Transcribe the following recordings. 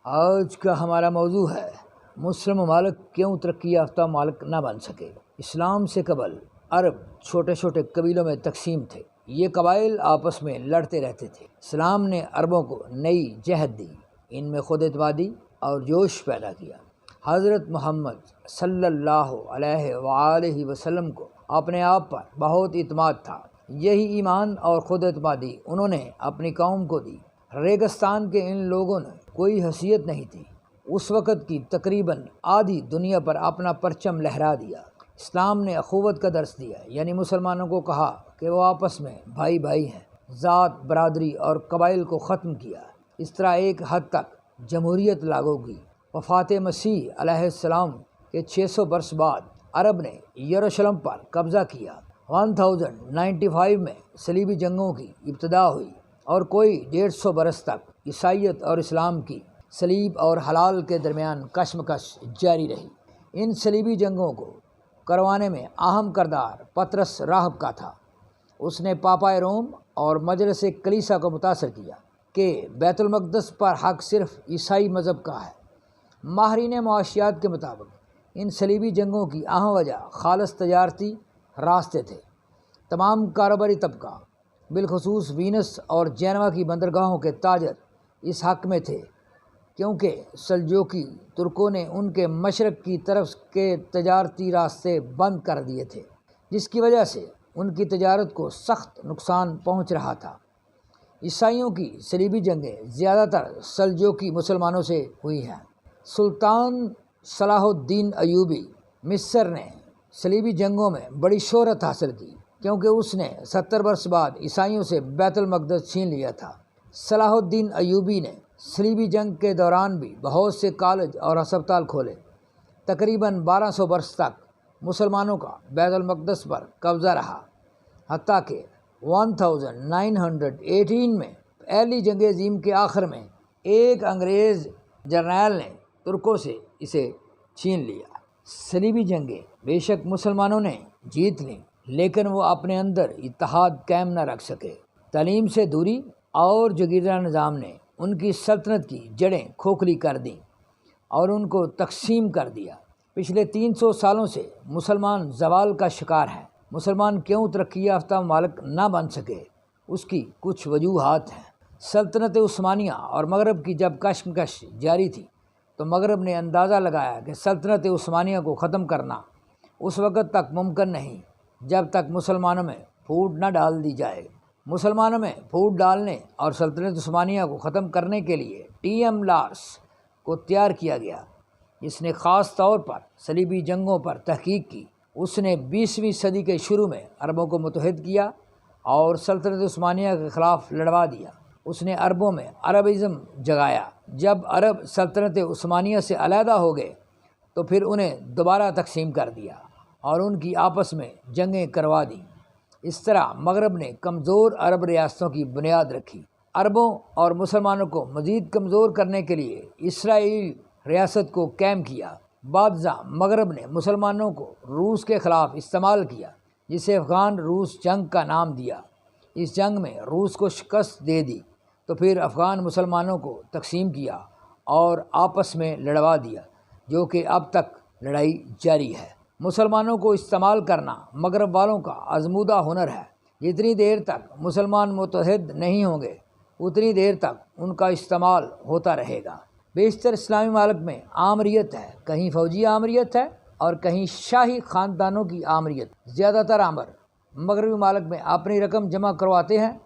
آج کا ہمارا موضوع ہے مسلم ممالک کیوں ترقی یافتہ ممالک نہ بن سکے۔ اسلام سے قبل عرب چھوٹے چھوٹے قبیلوں میں تقسیم تھے۔ یہ قبائل آپس میں لڑتے رہتے تھے۔ اسلام نے عربوں کو نئی جہت دی، ان میں خود اعتمادی اور جوش پیدا کیا۔ حضرت محمد صلی اللہ علیہ وآلہ وسلم کو اپنے آپ پر بہت اعتماد تھا۔ یہی ایمان اور خود اعتمادی انہوں نے اپنی قوم کو دی۔ ریگستان کے ان لوگوں نے کوئی حیثیت نہیں تھی۔ اس وقت کی تقریباً آدھی دنیا پر اپنا پرچم لہرا دیا۔ اسلام نے اخوت کا درس دیا، یعنی مسلمانوں کو کہا کہ وہ آپس میں بھائی بھائی ہیں۔ ذات، برادری اور قبائل کو ختم کیا۔ اس طرح ایک حد تک جمہوریت لاگو کی۔ وفات مسیح علیہ السلام کے 600 برس بعد عرب نے یروشلم پر قبضہ کیا۔ 1095 میں صلیبی جنگوں کی ابتدا ہوئی اور کوئی 150 برس تک عیسائیت اور اسلام کی صلیب اور حلال کے درمیان کشمکش جاری رہی۔ ان صلیبی جنگوں کو کروانے میں اہم کردار پطرس راہب کا تھا۔ اس نے پاپائے روم اور مجلس کلیسا کو متاثر کیا کہ بیت المقدس پر حق صرف عیسائی مذہب کا ہے۔ ماہرین معاشیات کے مطابق ان صلیبی جنگوں کی اہم وجہ خالص تجارتی راستے تھے۔ تمام کاروباری طبقہ، بالخصوص وینس اور جینوا کی بندرگاہوں کے تاجر اس حق میں تھے، کیونکہ سلجوقی ترکوں نے ان کے مشرق کی طرف کے تجارتی راستے بند کر دیے تھے، جس کی وجہ سے ان کی تجارت کو سخت نقصان پہنچ رہا تھا۔ عیسائیوں کی صلیبی جنگیں زیادہ تر سلجوقی مسلمانوں سے ہوئی ہیں۔ سلطان صلاح الدین ایوبی مصر نے صلیبی جنگوں میں بڑی شہرت حاصل کی، کیونکہ اس نے 70 برس بعد عیسائیوں سے بیت المقدس چھین لیا تھا۔ صلاح الدین ایوبی نے صلیبی جنگ کے دوران بھی بہت سے کالج اور ہسپتال کھولے۔ تقریباً 1200 برس تک مسلمانوں کا بیت المقدس پر قبضہ رہا، حتیٰ کہ 1918 میں پہلی جنگ عظیم کے آخر میں ایک انگریز جرنیل نے ترکوں سے اسے چھین لیا۔ صلیبی جنگیں بے شک مسلمانوں نے جیت لیں، لیکن وہ اپنے اندر اتحاد قائم نہ رکھ سکے۔ تعلیم سے دوری اور جگیردار نظام نے ان کی سلطنت کی جڑیں کھوکھلی کر دیں اور ان کو تقسیم کر دیا۔ پچھلے 300 سالوں سے مسلمان زوال کا شکار ہیں۔ مسلمان کیوں ترقی یافتہ ممالک نہ بن سکے؟ اس کی کچھ وجوہات ہیں۔ سلطنت عثمانیہ اور مغرب کی جب کشمکش جاری تھی تو مغرب نے اندازہ لگایا کہ سلطنت عثمانیہ کو ختم کرنا اس وقت تک ممکن نہیں جب تک مسلمانوں میں پھوٹ نہ ڈال دی جائے۔ مسلمانوں میں پھوٹ ڈالنے اور سلطنت عثمانیہ کو ختم کرنے کے لیے ٹی.ایم. لارس کو تیار کیا گیا، جس نے خاص طور پر صلیبی جنگوں پر تحقیق کی۔ اس نے 20ویں صدی کے شروع میں عربوں کو متحد کیا اور سلطنت عثمانیہ کے خلاف لڑوا دیا۔ اس نے عربوں میں عربزم جگایا۔ جب عرب سلطنت عثمانیہ سے علیحدہ ہو گئے تو پھر انہیں دوبارہ تقسیم کر دیا اور ان کی آپس میں جنگیں کروا دیں۔ اس طرح مغرب نے کمزور عرب ریاستوں کی بنیاد رکھی۔ عربوں اور مسلمانوں کو مزید کمزور کرنے کے لیے اسرائیل ریاست کو قائم کیا۔ بعد ازاں مغرب نے مسلمانوں کو روس کے خلاف استعمال کیا، جسے افغان روس جنگ کا نام دیا۔ اس جنگ میں روس کو شکست دے دی تو پھر افغان مسلمانوں کو تقسیم کیا اور آپس میں لڑوا دیا، جو کہ اب تک لڑائی جاری ہے۔ مسلمانوں کو استعمال کرنا مغرب والوں کا آزمودہ ہنر ہے۔ جتنی دیر تک مسلمان متحد نہیں ہوں گے اتنی دیر تک ان کا استعمال ہوتا رہے گا۔ بیشتر اسلامی ممالک میں آمریت ہے، کہیں فوجی آمریت ہے اور کہیں شاہی خاندانوں کی آمریت۔ زیادہ تر آمر مغربی ممالک میں اپنی رقم جمع کرواتے ہیں،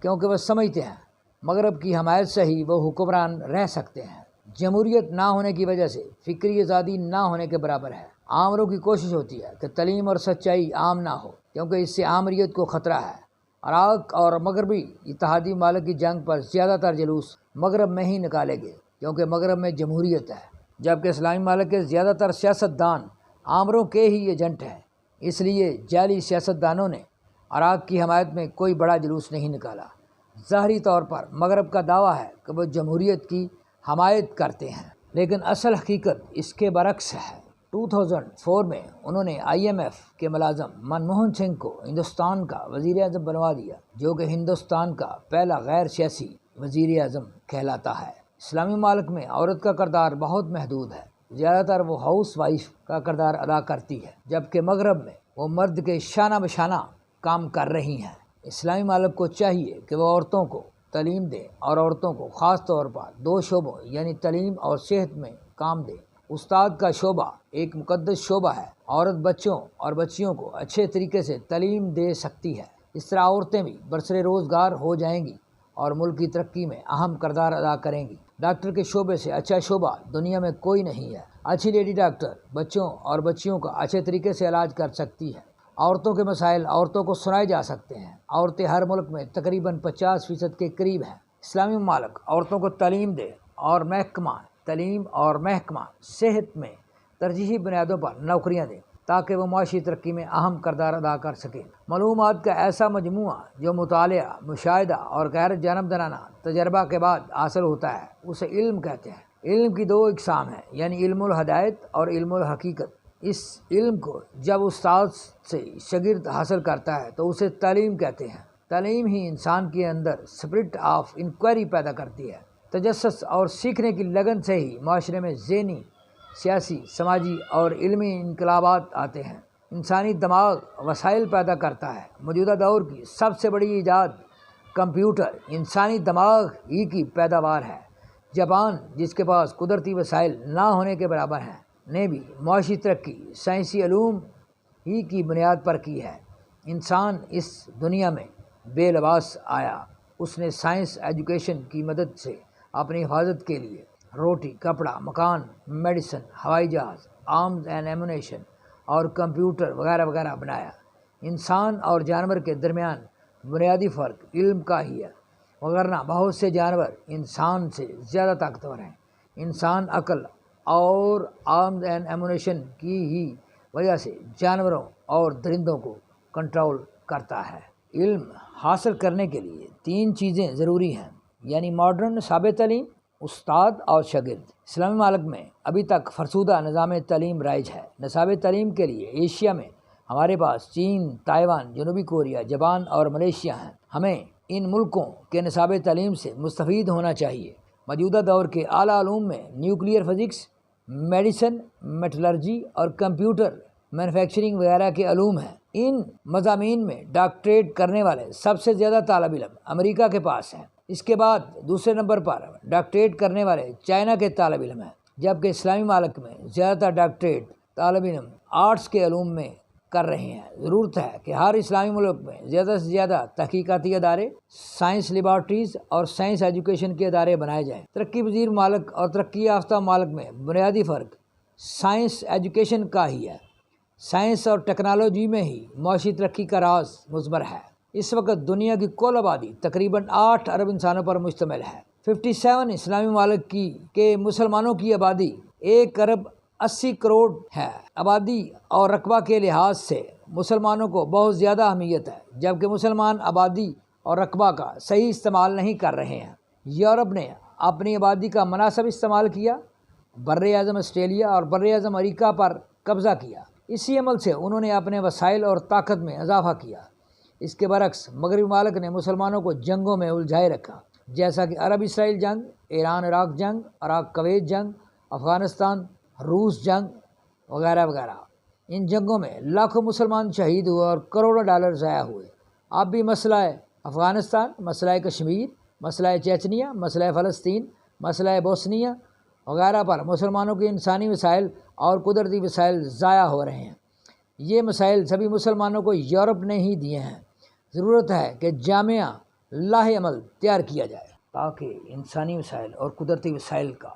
کیونکہ وہ سمجھتے ہیں مغرب کی حمایت سے ہی وہ حکمران رہ سکتے ہیں۔ جمہوریت نہ ہونے کی وجہ سے فکری آزادی نہ ہونے کے برابر ہے۔ آمروں کی کوشش ہوتی ہے کہ تعلیم اور سچائی عام نہ ہو، کیونکہ اس سے آمریت کو خطرہ ہے۔ عراق اور مغربی اتحادی ممالک کی جنگ پر زیادہ تر جلوس مغرب میں ہی نکالے گئے، کیونکہ مغرب میں جمہوریت ہے، جبکہ اسلامی ممالک کے زیادہ تر سیاستدان آمروں کے ہی ایجنٹ ہیں۔ اس لیے جعلی سیاستدانوں نے عراق کی حمایت میں کوئی بڑا جلوس نہیں نکالا۔ ظاہری طور پر مغرب کا دعویٰ ہے کہ وہ جمہوریت کی حمایت کرتے ہیں، لیکن اصل حقیقت اس کے برعکس ہے۔ 2004 میں انہوں نے IMF کے ملازم منموہن سنگھ کو ہندوستان کا وزیر اعظم بنوا دیا، جو کہ ہندوستان کا پہلا غیر سیاسی وزیر اعظم کہلاتا ہے۔ اسلامی ممالک میں عورت کا کردار بہت محدود ہے، زیادہ تر وہ ہاؤس وائف کا کردار ادا کرتی ہے، جبکہ مغرب میں وہ مرد کے شانہ بشانہ کام کر رہی ہیں۔ اسلامی ممالک کو چاہیے کہ وہ عورتوں کو تعلیم دیں اور عورتوں کو خاص طور پر 2 شعبوں یعنی تعلیم اور صحت میں کام دیں۔ استاد کا شعبہ ایک مقدس شعبہ ہے۔ عورت بچوں اور بچیوں کو اچھے طریقے سے تعلیم دے سکتی ہے، اس طرح عورتیں بھی برسر روزگار ہو جائیں گی اور ملک کی ترقی میں اہم کردار ادا کریں گی۔ ڈاکٹر کے شعبے سے اچھا شعبہ دنیا میں کوئی نہیں ہے۔ اچھی لیڈی ڈاکٹر بچوں اور بچیوں کا اچھے طریقے سے علاج کر سکتی ہے۔ عورتوں کے مسائل عورتوں کو سنائے جا سکتے ہیں۔ عورتیں ہر ملک میں تقریباً 50% کے قریب ہیں۔ اسلامی ممالک عورتوں کو تعلیم دے اور محکمہ صحت میں ترجیحی بنیادوں پر نوکریاں دیں تاکہ وہ معاشی ترقی میں اہم کردار ادا کر سکیں۔ معلومات کا ایسا مجموعہ جو مطالعہ، مشاہدہ اور غیر جانبدارانہ تجربہ کے بعد حاصل ہوتا ہے اسے علم کہتے ہیں۔ علم کی 2 اقسام ہیں، یعنی علم الہدایت اور علم الحقیقت۔ اس علم کو جب استاد سے شاگرد حاصل کرتا ہے تو اسے تعلیم کہتے ہیں۔ تعلیم ہی انسان کے اندر اسپرٹ آف انکوائری پیدا کرتی ہے۔ تجسس اور سیکھنے کی لگن سے ہی معاشرے میں ذہنی، سیاسی، سماجی اور علمی انقلابات آتے ہیں۔ انسانی دماغ وسائل پیدا کرتا ہے۔ موجودہ دور کی سب سے بڑی ایجاد کمپیوٹر انسانی دماغ ہی کی پیداوار ہے۔ جاپان، جس کے پاس قدرتی وسائل نہ ہونے کے برابر ہیں، نے بھی معاشی ترقی سائنسی علوم ہی کی بنیاد پر کی ہے۔ انسان اس دنیا میں بے لباس آیا۔ اس نے سائنس ایجوکیشن کی مدد سے اپنی حفاظت کے لیے روٹی، کپڑا، مکان، میڈیسن، ہوائی جہاز، آرمز اینڈ ایمونیشن اور کمپیوٹر وغیرہ وغیرہ بنایا۔ انسان اور جانور کے درمیان بنیادی فرق علم کا ہی ہے، وگرنہ بہت سے جانور انسان سے زیادہ طاقتور ہیں۔ انسان عقل اور آرمز اینڈ ایمونیشن کی ہی وجہ سے جانوروں اور درندوں کو کنٹرول کرتا ہے۔ علم حاصل کرنے کے لیے 3 چیزیں ضروری ہیں، یعنی ماڈرن نصاب تعلیم، استاد اور شاگرد۔ اسلامی ممالک میں ابھی تک فرسودہ نظام تعلیم رائج ہے۔ نصاب تعلیم کے لیے ایشیا میں ہمارے پاس چین، تائیوان، جنوبی کوریا، جاپان اور ملیشیا ہیں۔ ہمیں ان ملکوں کے نصاب تعلیم سے مستفید ہونا چاہیے۔ موجودہ دور کے اعلیٰ علوم میں نیوکلیئر فزکس، میڈیسن، میٹلرجی اور کمپیوٹر مینوفیکچرنگ وغیرہ کے علوم ہیں۔ ان مضامین میں ڈاکٹریٹ کرنے والے سب سے زیادہ طالب علم امریکہ کے پاس ہیں۔ اس کے بعد دوسرے نمبر پر ڈاکٹریٹ کرنے والے چائنا کے طالب علم ہیں، جبکہ اسلامی ممالک میں زیادہ تر ڈاکٹریٹ طالب علم آرٹس کے علوم میں کر رہے ہیں۔ ضرورت ہے کہ ہر اسلامی ملک میں زیادہ سے زیادہ تحقیقاتی ادارے، سائنس لیبارٹریز اور سائنس ایجوکیشن کے ادارے بنائے جائیں۔ ترقی پذیر ممالک اور ترقی یافتہ ممالک میں بنیادی فرق سائنس ایجوکیشن کا ہی ہے۔ سائنس اور ٹیکنالوجی میں ہی معاشی ترقی کا راز مضمر ہے۔ اس وقت دنیا کی کل آبادی تقریباً 8 ارب انسانوں پر مشتمل ہے۔ 57 اسلامی ممالک کے مسلمانوں کی آبادی 1 ارب 80 کروڑ ہے۔ آبادی اور رقبہ کے لحاظ سے مسلمانوں کو بہت زیادہ اہمیت ہے، جبکہ مسلمان آبادی اور رقبہ کا صحیح استعمال نہیں کر رہے ہیں۔ یورپ نے اپنی آبادی کا مناسب استعمال کیا، براعظم آسٹریلیا اور براعظم امریکہ پر قبضہ کیا۔ اسی عمل سے انہوں نے اپنے وسائل اور طاقت میں اضافہ کیا۔ اس کے برعکس مغربی ممالک نے مسلمانوں کو جنگوں میں الجھائے رکھا، جیسا کہ عرب اسرائیل جنگ، ایران عراق جنگ، عراق کویت جنگ، افغانستان روس جنگ وغیرہ وغیرہ۔ ان جنگوں میں لاکھوں مسلمان شہید ہوئے اور کروڑوں ڈالر ضائع ہوئے۔ اب بھی مسئلہ افغانستان، مسئلہ کشمیر، مسئلہ چیچنیا، مسئلہ فلسطین، مسئلہ بوسنیا وغیرہ پر مسلمانوں کے انسانی وسائل اور قدرتی وسائل ضائع ہو رہے ہیں۔ یہ مسائل سبھی مسلمانوں کو یورپ نے ہی دیے ہیں۔ ضرورت ہے کہ جامع لاہ عمل تیار کیا جائے تاکہ انسانی وسائل اور قدرتی وسائل کا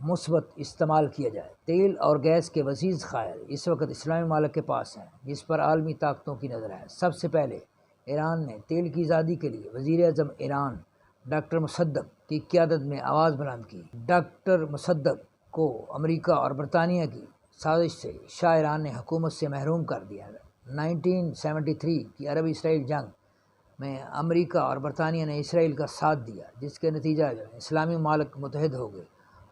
مثبت استعمال کیا جائے۔ تیل اور گیس کے وسیع ذخائر اس وقت اسلامی ممالک کے پاس ہیں، جس پر عالمی طاقتوں کی نظر ہے۔ سب سے پہلے ایران نے تیل کی آزادی کے لیے وزیر اعظم ایران ڈاکٹر مصدق کی قیادت میں آواز بلند کی۔ ڈاکٹر مصدق کو امریکہ اور برطانیہ کی سازش سے شاہ ایران نے حکومت سے محروم کر دیا۔ 1973 کی عرب اسرائیل جنگ میں امریکہ اور برطانیہ نے اسرائیل کا ساتھ دیا، جس کے نتیجہ میں اسلامی ممالک متحد ہو گئے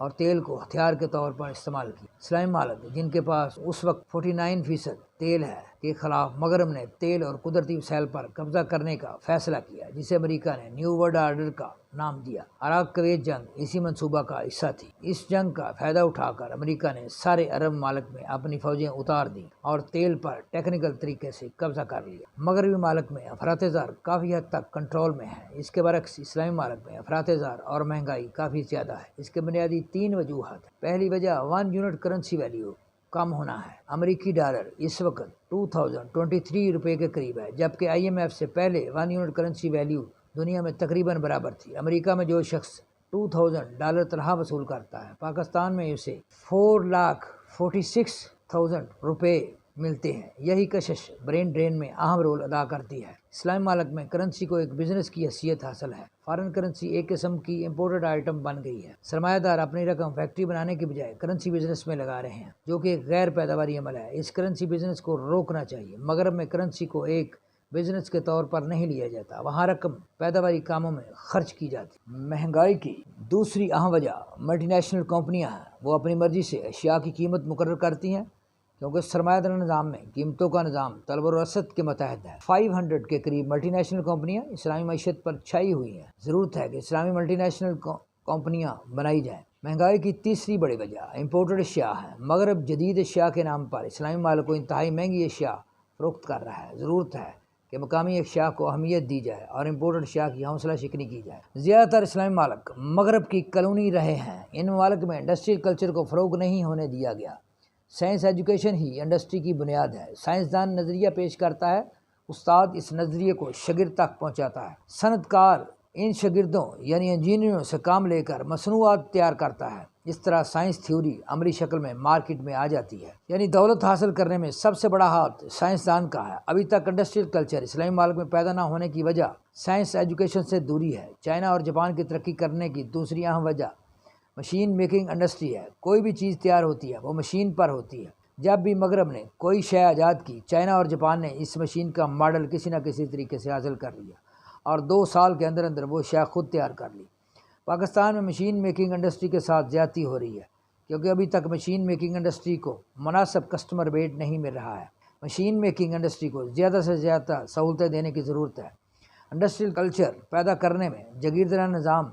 اور تیل کو ہتھیار کے طور پر استعمال کیا۔ اسلامی ممالک جن کے پاس اس وقت 49% تیل ہے کے خلاف مغرب نے تیل اور قدرتی وسائل پر قبضہ کرنے کا فیصلہ کیا، جسے امریکہ نے نیو ورلڈ آرڈر کا نام دیا۔ عراق کویت جنگ اسی منصوبہ کا حصہ تھی۔ اس جنگ کا فائدہ اٹھا کر امریکہ نے سارے عرب ممالک میں اپنی فوجیں اتار دیں اور تیل پر ٹیکنیکل طریقے سے قبضہ کر لیا۔ مغربی ممالک میں افراط زر کافی حد تک کنٹرول میں ہے۔ اس کے برعکس اسلامی ممالک میں افراط زر اور مہنگائی کافی زیادہ ہے۔ اس کے بنیادی 3 وجوہات ہیں۔ پہلی وجہ 1 یونٹ کرنسی ویلیو کم ہونا ہے۔ امریکی ڈالر اس وقت 2023 روپے کے قریب ہے، جبکہ IMF سے پہلے 1 یونٹ کرنسی ویلیو دنیا میں تقریباً برابر تھی۔ امریکہ میں جو شخص $2000 تنخواہ وصول کرتا ہے، پاکستان میں اسے 4,46,000 روپے ملتے ہیں۔ یہی کشش برین ڈرین میں اہم رول ادا کرتی ہے۔ اسلامی ممالک میں کرنسی کو ایک بزنس کی حیثیت حاصل ہے۔ فارن کرنسی ایک قسم کی امپورٹڈ آئٹم بن گئی ہے۔ سرمایہ دار اپنی رقم فیکٹری بنانے کے بجائے کرنسی بزنس میں لگا رہے ہیں، جو کہ ایک غیر پیداواری عمل ہے۔ اس کرنسی بزنس کو روکنا چاہیے۔ مغرب میں کرنسی کو ایک بزنس کے طور پر نہیں لیا جاتا، وہاں رقم پیداواری کاموں میں خرچ کی جاتی۔ مہنگائی کی دوسری اہم وجہ ملٹی نیشنل کمپنیاں ہیں۔ وہ اپنی مرضی سے اشیاء کی قیمت مقرر کرتی ہیں، کیونکہ سرمایہ داری نظام میں قیمتوں کا نظام طلب و رسد کے متحد ہے۔ 500 کے قریب ملٹی نیشنل کمپنیاں اسلامی معیشت پر چھائی ہوئی ہیں۔ ضرورت ہے کہ اسلامی ملٹی نیشنل کمپنیاں بنائی جائیں۔ مہنگائی کی تیسری بڑی وجہ امپورٹڈ اشیاء ہے۔ مغرب جدید اشیاء کے نام پر اسلامی ممالک کو انتہائی مہنگی اشیاء فروخت کر رہا ہے۔ ضرورت ہے کہ مقامی اشیاء کو اہمیت دی جائے اور امپورٹڈ اشیاء کی حوصلہ شکنی کی جائے۔ زیادہ تر اسلامی ممالک مغرب کی کالونی رہے ہیں۔ ان ممالک میں انڈسٹریل کلچر کو فروغ نہیں ہونے دیا گیا۔ سائنس ایجوکیشن ہی انڈسٹری کی بنیاد ہے۔ سائنسدان نظریہ پیش کرتا ہے، استاد اس نظریے کو شاگرد تک پہنچاتا ہے۔ صنعت کار ان شاگردوں یعنی انجینئروں سے کام لے کر مصنوعات تیار کرتا ہے۔ اس طرح سائنس تھیوری عملی شکل میں مارکیٹ میں آ جاتی ہے۔ یعنی دولت حاصل کرنے میں سب سے بڑا ہاتھ سائنسدان کا ہے۔ ابھی تک انڈسٹریل کلچر اسلامی ممالک میں پیدا نہ ہونے کی وجہ سائنس ایجوکیشن سے دوری ہے۔ چائنا اور جاپان کی ترقی کرنے کی دوسری اہم وجہ مشین میکنگ انڈسٹری ہے۔ کوئی بھی چیز تیار ہوتی ہے وہ مشین پر ہوتی ہے۔ جب بھی مغرب نے کوئی شے ایجاد کی، چائنا اور جاپان نے اس مشین کا ماڈل کسی نہ کسی طریقے سے حاصل کر لیا اور 2 سال کے اندر اندر وہ شے خود تیار کر لی۔ پاکستان میں مشین میکنگ انڈسٹری کے ساتھ زیادتی ہو رہی ہے، کیونکہ ابھی تک مشین میکنگ انڈسٹری کو مناسب کسٹمر بیس نہیں مل رہا ہے۔ مشین میکنگ انڈسٹری کو زیادہ سے زیادہ سہولتیں دینے کی ضرورت ہے۔ انڈسٹریل کلچر پیدا کرنے میں جاگیردارانہ نظام،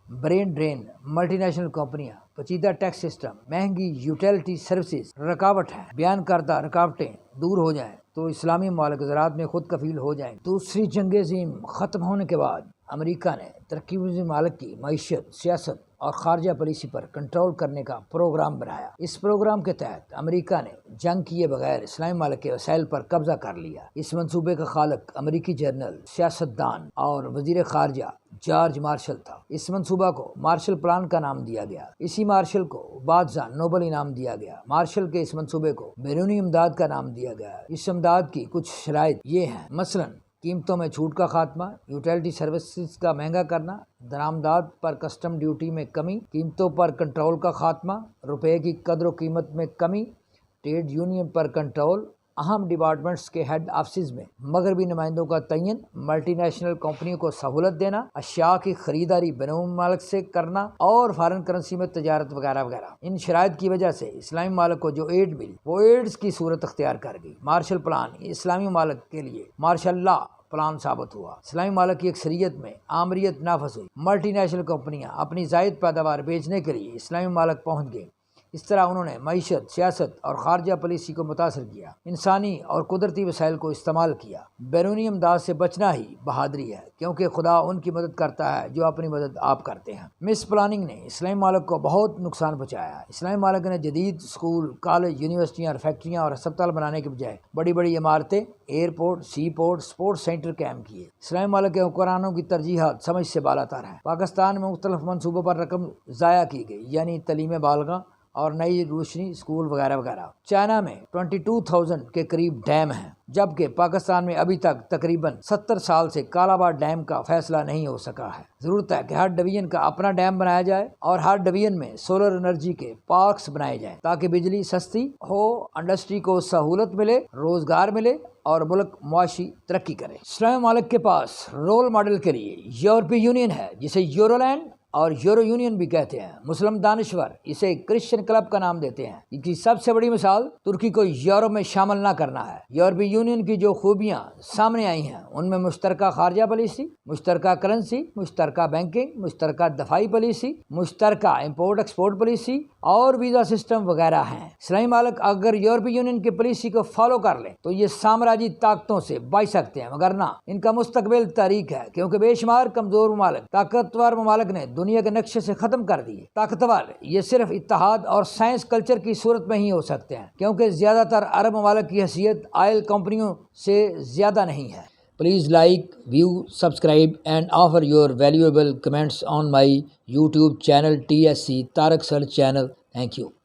برین ڈرین، ملٹی نیشنل کمپنیاں، پیچیدہ ٹیکس سسٹم، مہنگی یوٹیلیٹی سروسز رکاوٹ ہیں۔ بیان کردہ رکاوٹیں دور ہو جائیں تو اسلامی ممالک زراعت میں خود کفیل ہو جائیں۔ دوسری جنگ عظیم ختم ہونے کے بعد امریکہ نے ترقی پذیر ممالک کی معیشت، سیاست اور خارجہ پالیسی پر کنٹرول کرنے کا پروگرام بنایا۔ اس پروگرام کے تحت امریکہ نے جنگ کیے بغیر اسلامی ممالک کے وسائل پر قبضہ کر لیا۔ اس منصوبے کا خالق امریکی جنرل، سیاستدان اور وزیر خارجہ جارج مارشل تھا۔ اس منصوبہ کو مارشل پلان کا نام دیا گیا۔ اسی مارشل کو بعد ازاں نوبل انعام دیا گیا۔ مارشل کے اس منصوبے کو بیرونی امداد کا نام دیا گیا۔ اس امداد کی کچھ شرائط یہ ہیں، مثلاً قیمتوں میں چھوٹ کا خاتمہ، یوٹیلیٹی سروسز کا مہنگا کرنا، درآمدات پر کسٹم ڈیوٹی میں کمی، قیمتوں پر کنٹرول کا خاتمہ، روپے کی قدر و قیمت میں کمی، ٹریڈ یونین پر کنٹرول، اہم ڈپارٹمنٹس کے ہیڈ آفسز میں مغربی نمائندوں کا تعین، ملٹی نیشنل کمپنیوں کو سہولت دینا، اشیاء کی خریداری بین الممالک سے کرنا اور فارن کرنسی میں تجارت وغیرہ وغیرہ۔ ان شرائط کی وجہ سے اسلامی ممالک کو جو ایڈ ملی وہ ایڈز کی صورت اختیار کر گئی۔ مارشل پلان اسلامی ممالک کے لیے مارشل لا پلان ثابت ہوا۔ اسلامی ممالک کی اکثریت میں آمریت نافذ ہوئی۔ ملٹی نیشنل کمپنیاں اپنی زائد پیداوار بیچنے کے لیے اسلامی ممالک پہنچ گئیں۔ اس طرح انہوں نے معیشت، سیاست اور خارجہ پالیسی کو متاثر کیا، انسانی اور قدرتی وسائل کو استعمال کیا۔ بیرونی امداد سے بچنا ہی بہادری ہے، کیونکہ خدا ان کی مدد کرتا ہے جو اپنی مدد آپ کرتے ہیں۔ مس پلاننگ نے اسلامی ممالک کو بہت نقصان پہنچایا۔ اسلامی ممالک نے جدید اسکول، کالج، یونیورسٹیاں اور فیکٹریاں اور ہسپتال بنانے کے بجائے بڑی بڑی عمارتیں، airport, sea port, sports centre قائم کیے۔ اسلامی ممالک کے حکمرانوں کی ترجیحات سمجھ سے بالاتر ہیں۔ پاکستان میں مختلف منصوبوں پر رقم ضائع کی گئی، یعنی تعلیم بالغاں اور نئی روشنی اسکول وغیرہ وغیرہ۔ چائنا میں 22,000 کے قریب ڈیم ہیں، جبکہ پاکستان میں ابھی تک تقریباً 70 سال سے کالاباغ ڈیم کا فیصلہ نہیں ہو سکا ہے۔ ضرورت ہے کہ ہر ڈویژن کا اپنا ڈیم بنایا جائے اور ہر ڈویژن میں سولر انرجی کے پارکس بنائے جائیں تاکہ بجلی سستی ہو، انڈسٹری کو سہولت ملے، روزگار ملے اور ملک معاشی ترقی کرے۔ اسلامی ممالک کے پاس رول ماڈل کے لیے یورپی یونین ہے، جسے یورو لینڈ اور یورو یونین بھی کہتے ہیں۔ مسلم دانشور اسے کرسچن کلب کا نام دیتے ہیں۔ اس کی سب سے بڑی مثال ترکی کو یورپ میں شامل نہ کرنا ہے۔ یورپی یونین کی جو خوبیاں سامنے آئی ہیں ان میں مشترکہ خارجہ پالیسی، مشترکہ کرنسی، مشترکہ بینکنگ، مشترکہ دفاعی پالیسی، مشترکہ امپورٹ ایکسپورٹ پالیسی اور ویزا سسٹم وغیرہ ہیں۔ اسلامی ممالک اگر یورپی یونین کی پالیسی کو فالو کر لیں تو یہ سامراجی طاقتوں سے بچ سکتے ہیں، مگر نہ، ان کا مستقبل تاریک ہے، کیونکہ بے شمار کمزور ممالک طاقتور ممالک نے دنیا کے نقشے سے ختم کر دیے۔ طاقتور یہ صرف اتحاد اور سائنس کلچر کی صورت میں ہی ہو سکتے ہیں، کیونکہ زیادہ تر عرب ممالک کی حیثیت آئل کمپنیوں سے زیادہ نہیں ہے۔ Please like, view, subscribe and offer your valuable comments on my YouTube channel TSC Tariq Search channel. Thank you.